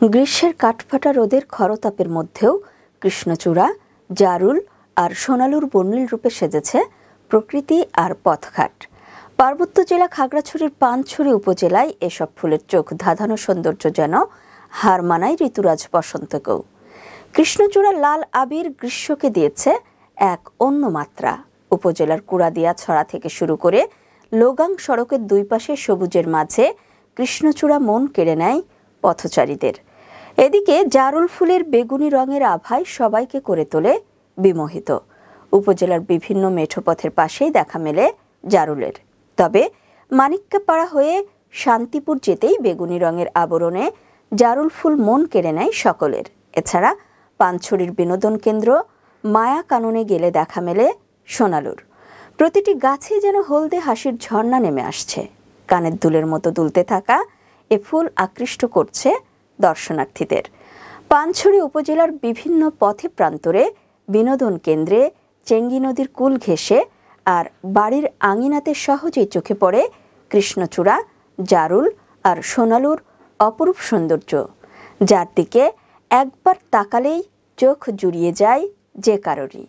গ্রীষ্মের কাঠফাটা রোদের খরতাপের মধ্যেও কৃষ্ণচূড়া, জারুল আর সোনালুর বর্ণিল রূপে সেজেছে প্রকৃতি আর পথঘাট। পার্বত্য জেলা খাগড়াছড়ির পানছড়ি উপজেলায় এসব ফুলের চোখ ধাঁধানো সৌন্দর্য যেন হার মানায় ঋতুরাজ বসন্তকেও। কৃষ্ণচূড়ার লাল আবির গ্রীষ্মকে দিয়েছে এক অন্য মাত্রা। উপজেলার কুড়াদিয়া ছড়া থেকে শুরু করে লোগাং সড়কের দুই পাশে সবুজের মাঝে কৃষ্ণচূড়া মন কেড়ে নেয় পথচারীদের। এদিকে জারুল ফুলের বেগুনি রঙের আভায় সবাইকে করে তোলে বিমোহিত। উপজেলার বিভিন্ন মেঠোপথের পাশেই দেখা মেলে জারুলের। তবে মানিক্যাপাড়া হয়ে শান্তিপুর যেতেই বেগুনি রঙের আবরণে জারুল ফুল মন কেড়ে নেয় সকলের। এছাড়া পানছড়ির বিনোদন কেন্দ্র মায়া কাননে গেলে দেখা মেলে সোনালুর। প্রতিটি গাছে যেন হলদে হাসির ঝর্ণা নেমে আসছে। কানের দুলের মতো দুলতে থাকা এ ফুল আকৃষ্ট করছে দর্শনার্থীদের। পানছড়ি উপজেলার বিভিন্ন পথে প্রান্তরে, বিনোদন কেন্দ্রে, চেঙ্গি নদীর কুল ঘেঁষে আর বাড়ির আঙিনাতে সহজেই চোখে পড়ে কৃষ্ণচূড়া, জারুল আর সোনালুর অপরূপ সৌন্দর্য, যার দিকে একবার তাকালেই চোখ জুড়িয়ে যায় যে কারোরই।